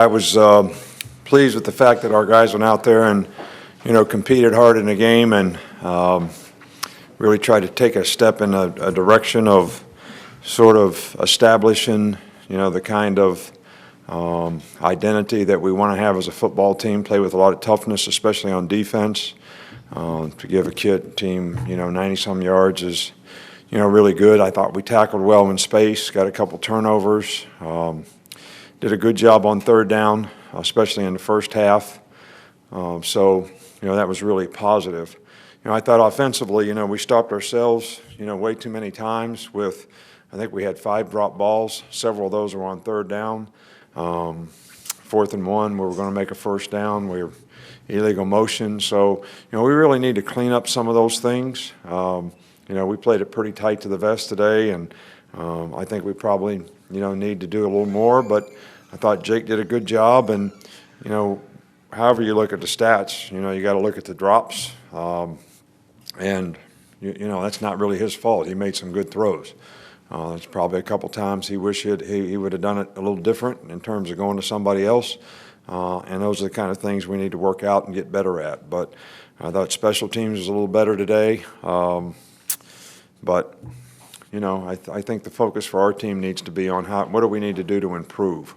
I was pleased with the fact that our guys went out there and, competed hard in the game and really tried to take a step in a direction of sort of establishing, the kind of identity that we want to have as a football team, play with a lot of toughness, especially on defense. To give a team, 90-some yards is, really good. I thought we tackled well in space, got a couple turnovers. Did a good job on third down, especially in the first half. So, that was really positive. I thought offensively, we stopped ourselves, way too many times with, I think we had 5 drop balls. Several of those were on third down. 4th and 1, we were going to make a first down. We were illegal motion. So, we really need to clean up some of those things. We played it pretty tight to the vest today, and I think we probably, need to do a little more. But I thought Jake did a good job, and, however you look at the stats, you got to look at the drops. And, that's not really his fault. He made some good throws. There's probably a couple times he wished he would have done it a little different in terms of going to somebody else. And those are the kind of things we need to work out and get better at. But I thought special teams was a little better today. But, I think the focus for our team needs to be on what do we need to do to improve.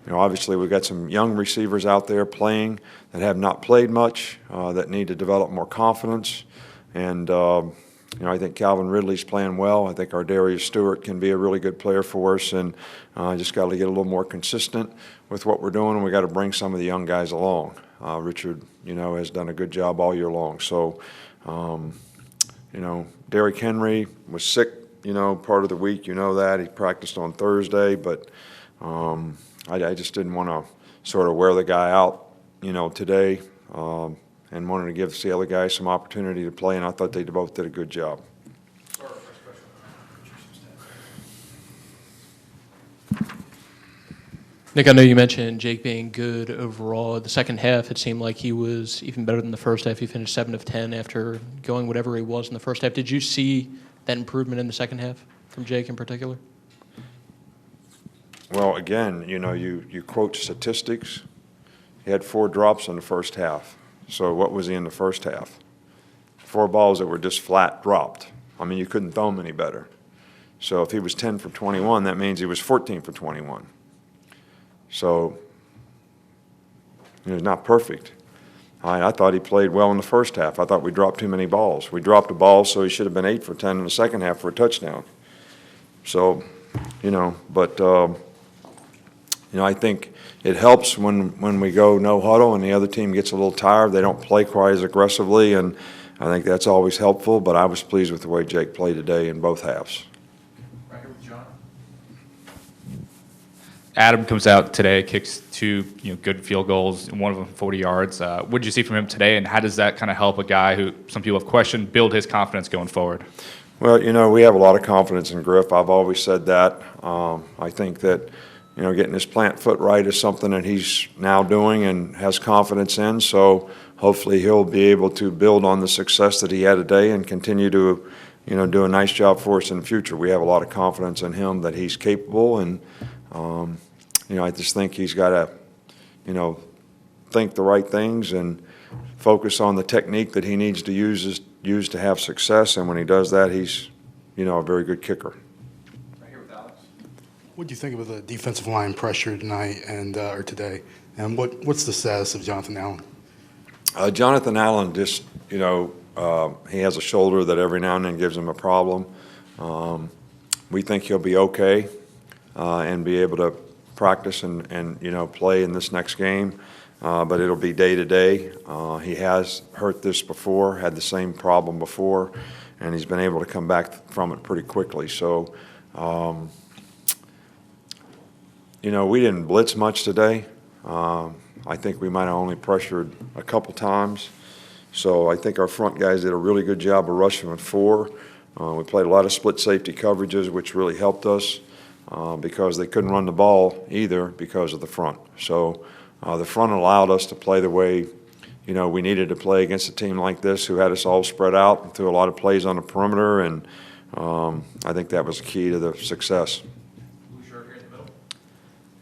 Obviously we've got some young receivers out there playing that have not played much, that need to develop more confidence. And, I think Calvin Ridley's playing well. I think our Darius Stewart can be a really good player for us, and just got to get a little more consistent with what we're doing, and we got to bring some of the young guys along. Richard, has done a good job all year long. So, Derrick Henry was sick, part of the week. That he practiced on Thursday, but I just didn't want to sort of wear the guy out, today. And wanted to give the other guys some opportunity to play, and I thought they both did a good job. Nick, I know you mentioned Jake being good overall. The second half, it seemed like he was even better than the first half. He finished 7 of 10 after going whatever he was in the first half. Did you see that improvement in the second half from Jake in particular? Well, again, you quote statistics. He had 4 drops in the first half. So what was he in the first half? 4 balls that were just flat dropped. I mean, you couldn't throw them any better. So if he was 10 for 21, that means he was 14 for 21. So it's not perfect. I thought he played well in the first half. I thought we dropped too many balls. We dropped a ball, so he should have been 8 for 10 in the second half for a touchdown. So, but I think it helps when we go no huddle and the other team gets a little tired. They don't play quite as aggressively, and I think that's always helpful. But I was pleased with the way Jake played today in both halves. Right here with John. Adam comes out today, kicks 2 good field goals, one of them 40 yards. What did you see from him today, and how does that kind of help a guy who some people have questioned build his confidence going forward? Well, we have a lot of confidence in Griff. I've always said that. I think that getting his plant foot right is something that he's now doing and has confidence in. So hopefully he'll be able to build on the success that he had today and continue to, do a nice job for us in the future. We have a lot of confidence in him that he's capable, and I just think he's got to, think the right things and focus on the technique that he needs to use to have success. And when he does that, he's, a very good kicker. What do you think of the defensive line pressure tonight or today? And what's the status of Jonathan Allen? Jonathan Allen just, he has a shoulder that every now and then gives him a problem. We think he'll be okay and be able to practice and play in this next game. But it'll be day to day. He has hurt this before, had the same problem before, and he's been able to come back from it pretty quickly. So, we didn't blitz much today. I think we might have only pressured a couple times. So I think our front guys did a really good job of rushing with 4. We played a lot of split safety coverages, which really helped us because they couldn't run the ball either because of the front. So the front allowed us to play the way, we needed to play against a team like this who had us all spread out and threw a lot of plays on the perimeter, and I think that was the key to the success.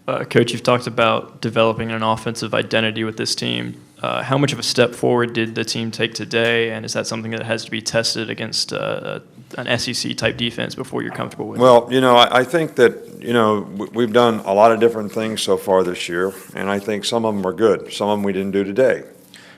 Coach, you've talked about developing an offensive identity with this team. How much of a step forward did the team take today, and is that something that has to be tested against an SEC-type defense before you're comfortable with it? Well, I think that, we've done a lot of different things so far this year, and I think some of them are good. Some of them we didn't do today.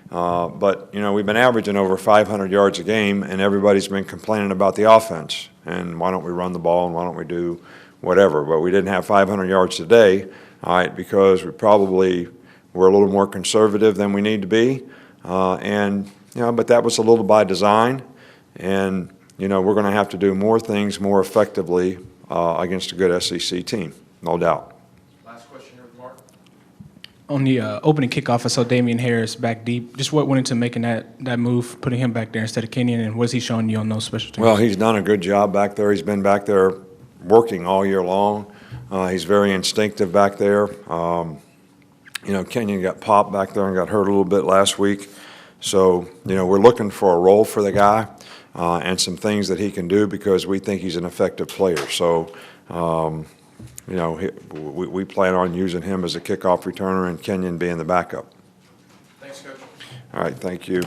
But, we've been averaging over 500 yards a game, and everybody's been complaining about the offense. And why don't we run the ball, and why don't we do whatever? But we didn't have 500 yards today, all right, because we probably were a little more conservative than we need to be. But that was a little by design. And, we're going to have to do more things more effectively against a good SEC team, no doubt. Last question here, Mark. On the opening kickoff, I saw Damien Harris back deep. Just what went into making that move, putting him back there instead of Kenyon, and what is he showing you on those special teams? Well, he's done a good job back there. He's been back there working all year long. He's very instinctive back there. Kenyon got popped back there and got hurt a little bit last week. So, we're looking for a role for the guy and some things that he can do because we think he's an effective player. So, we plan on using him as a kickoff returner and Kenyon being the backup. Thanks, Coach. All right, thank you.